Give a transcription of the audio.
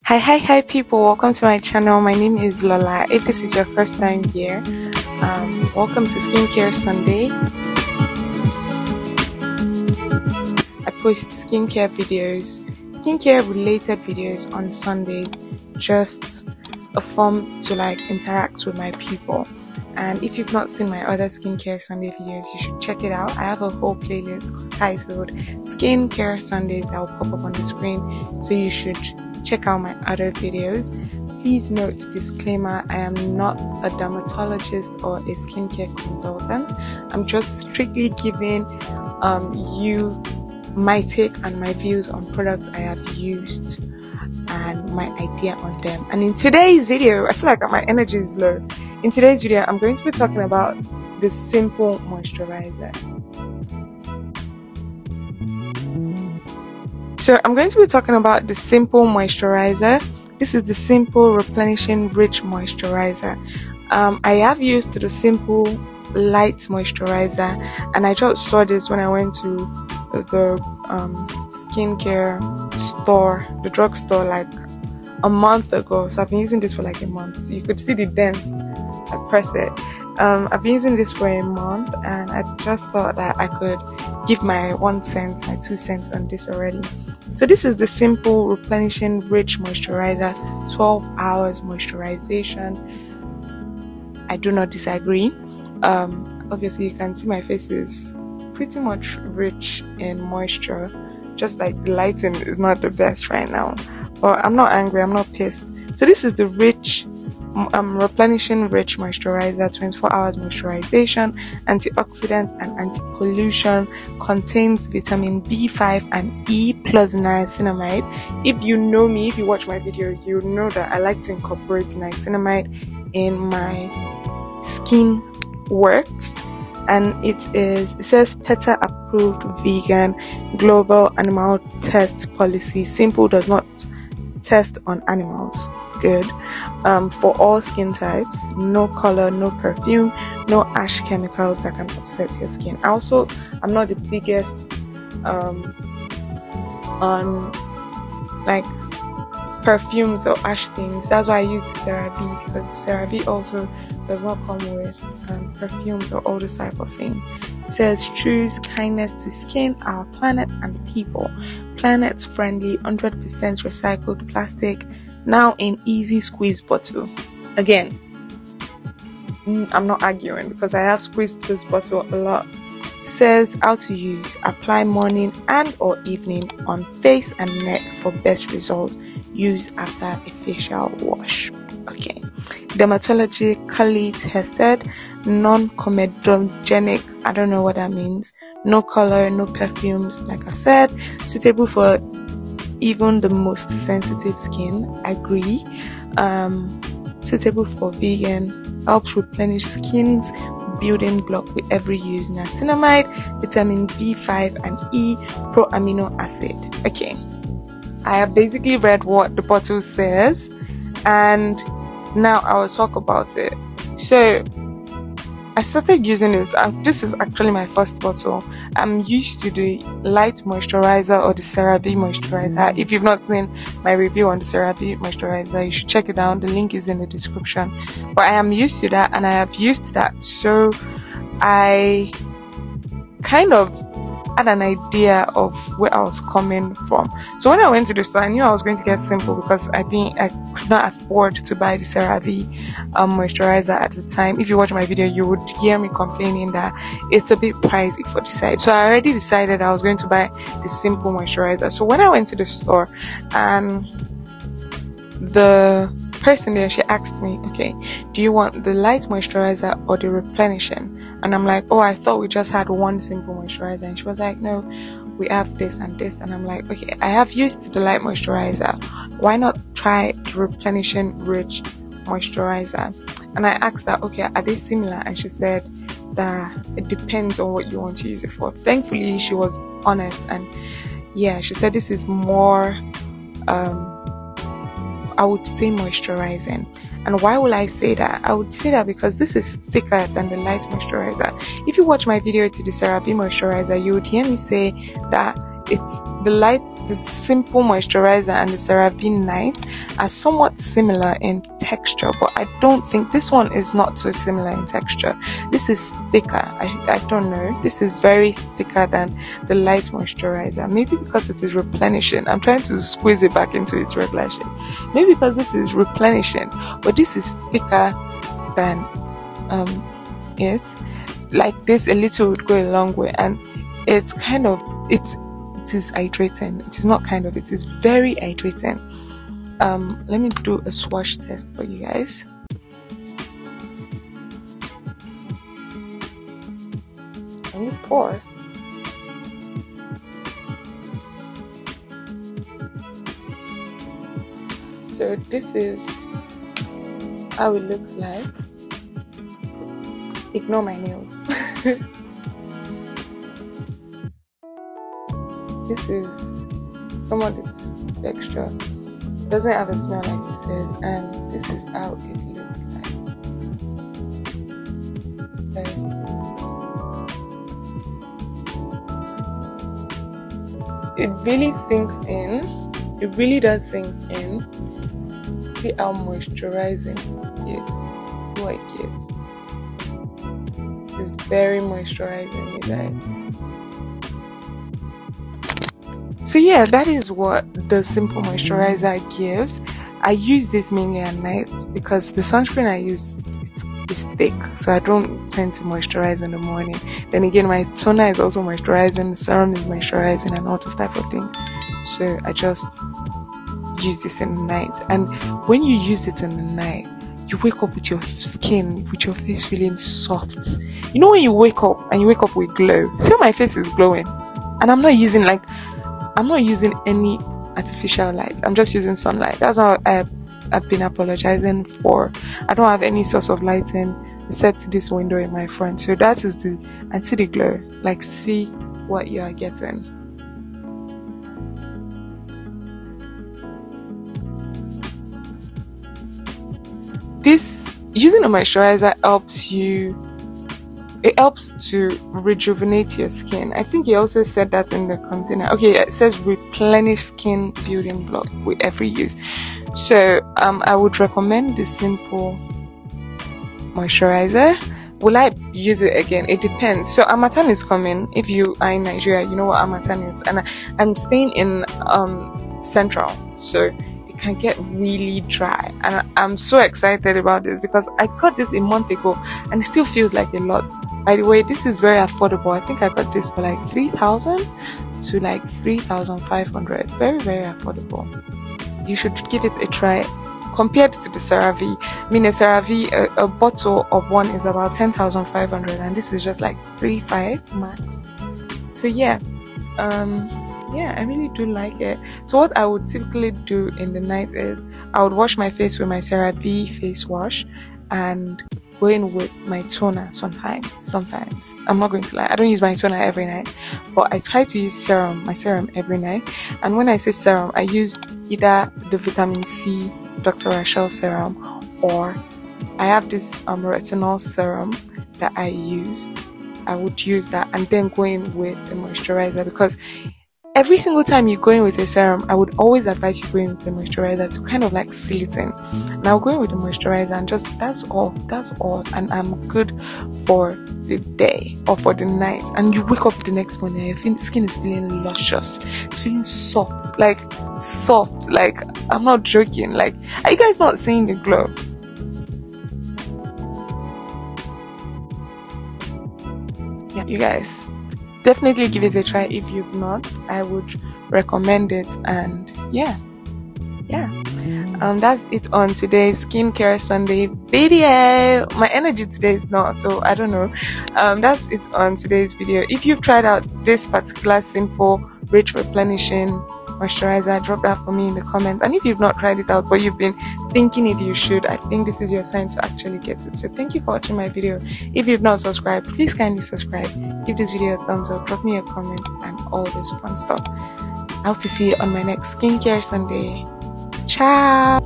Hi people, welcome to my channel. My name is Lola. If this is your first time here, welcome to Skincare Sunday. I post skincare related videos on Sundays, just a form to interact with my people. And if you've not seen my other Skincare Sunday videos, you should check it out. I have a whole playlist titled Skincare Sundays that will pop up on the screen, so you should check out my other videos. Please note disclaimer, I am not a dermatologist or a skincare consultant. I'm just strictly giving you my take and my views on products I have used and my idea on them. And in today's video, I feel like my energy is low. In today's video, I'm going to be talking about the Simple Moisturizer. So I'm going to be talking about the Simple Moisturizer. This is the Simple Replenishing Rich Moisturizer. I have used the Simple Light Moisturizer, and I just saw this when I went to the skincare store, the drugstore, like a month ago. So I've been using this for like a month. So you could see the dent. I press it. I've been using this for a month, and I just thought that I could give my 1 cent, my 2 cents on this already. So this is the Simple Replenishing Rich Moisturizer, 12 hours moisturization. I do not disagree. Obviously you can see my face is pretty much rich in moisture, just like the lighting is not the best right now, but I'm not angry, I'm not pissed. So this is the Replenishing Rich Moisturizer, 24 hours moisturization, antioxidant and anti-pollution, contains vitamin B5 and E plus niacinamide. If you know me, if you watch my videos, you know that I like to incorporate niacinamide in my skin works. And it says PETA approved, vegan, global animal test policy. Simple does not test on animals. Good. For all skin types, no color, no perfume, no harsh chemicals that can upset your skin. Also, I'm not the biggest on like perfumes or harsh things. That's why I use the CeraVe, because the CeraVe also does not come with perfumes or all this type of thing. It says choose kindness to skin, our planet and people. Planet friendly, 100% recycled plastic, now in easy squeeze bottle. Again, I'm not arguing because I have squeezed this bottle a lot. It says how to use. Apply morning and or evening on face and neck for best results. Use after a facial wash. Okay. Dermatologically tested, non-comedogenic. I don't know what that means. No color, no perfumes, like I said. Suitable for even the most sensitive skin. Agree. Suitable for vegan. Helps replenish skin's building block with every use. Niacinamide, vitamin B5 and E, pro amino acid. Okay. I have basically read what the bottle says, and now I will talk about it. So I started using this. This is actually my first bottle. I'm used to the light moisturizer or the CeraVe moisturizer. If you've not seen my review on the CeraVe moisturizer, you should check it out. The link is in the description. But I am used to that, and I have used that, so I kind of had an idea of where I was coming from. So when I went to the store, I knew I was going to get Simple because I could not afford to buy the CeraVe moisturizer at the time. If you watch my video, you would hear me complaining that it's a bit pricey for the site. So I already decided I was going to buy the Simple moisturizer. So when I went to the store, and the person there, she asked me, okay, do you want the light moisturizer or the replenishing? And I'm like, oh, I thought we just had one Simple moisturizer. And she was like, no, we have this and this. And I'm like, okay, I have used the light moisturizer, why not try the Replenishing Rich Moisturizer? And I asked her, okay, are they similar? And she said that it depends on what you want to use it for. Thankfully, she was honest, and yeah, she said this is more I would say moisturizing. And why will I say that? I would say that because this is thicker than the light moisturizer. If you watch my video to the CeraVe moisturizer, you would hear me say that it's the light the Simple Moisturizer and the CeraVe Night are somewhat similar in texture, but I don't think this one is not so similar in texture. This is thicker. I don't know. This is very thicker than the Light Moisturizer. Maybe because it is replenishing. I'm trying to squeeze it back into its replenishing. Maybe because this is replenishing, but this is thicker than it. Like this, a little would go a long way, and it's kind of it is hydrating. It is not kind of, it is very hydrating. Let me do a swatch test for you guys. Let me pour. So this is how it looks like. Ignore my nails. This is some of its texture. It doesn't have a smell like it says, and this is how it looks like. It really sinks in. It really does sink in. See how moisturizing it is. See what it gives. It's very moisturizing, you guys. So yeah, that is what the Simple Moisturizer gives. I use this mainly at night because the sunscreen I use is thick, so I don't tend to moisturize in the morning. Then again, my toner is also moisturizing, the serum is moisturizing, and all those type of things. So I just use this in the night. And when you use it in the night, you wake up with your skin, with your face feeling soft. You know when you wake up and you wake up with glow? See, my face is glowing, and I'm not using any artificial light. I'm just using sunlight. That's what I've been apologizing for. I don't have any source of lighting except this window in my front. So that is and see the glow. Like, see what you are getting. This using a moisturizer helps you. It helps to rejuvenate your skin. I think he also said that in the container. Okay, it says replenish skin building block with every use. So I would recommend the Simple Moisturizer. Will I use it again? It depends. So Harmattan is coming. If you are in Nigeria, you know what Harmattan is. And I'm staying in Central, so it can get really dry. And I'm so excited about this because I got this a month ago and it still feels like a lot. By the way, this is very affordable. I think I got this for like 3,000 to like 3,500. Very, very affordable. You should give it a try. Compared to the CeraVe, I mean, a CeraVe, a bottle of one is about 10,500, and this is just like 3,500 max. So yeah, I really do like it. So what I would typically do in the night is I would wash my face with my CeraVe face wash and go in with my toner sometimes. I'm not going to lie, I don't use my toner every night, but I try to use my serum every night. And when I say serum, I use either the vitamin C Dr. Rachel serum, or I have this retinol serum that I use. I would use that and then go in with the moisturizer, because every single time you go in with a serum, I would always advise you go in with the moisturizer to kind of like seal it in. Now go in with the moisturizer and just that's all, and I'm good for the day or for the night. And you wake up the next morning and your skin is feeling luscious, it's feeling soft, like I'm not joking. Like, are you guys not seeing the glow? Yeah, you guys, definitely give it a try if you've not. I would recommend it. And yeah, that's it on today's skincare Sunday video. My energy today is not, so I don't know. That's it on today's video. If you've tried out this particular Simple Rich Replenishing Moisturizer, drop that for me in the comments. And if you've not tried it out but you've been thinking if you should, I think this is your sign to actually get it. So thank you for watching my video. If you've not subscribed, please kindly subscribe, give this video a thumbs up, drop me a comment, and all this fun stuff. I hope to see you on my next skincare Sunday. Ciao.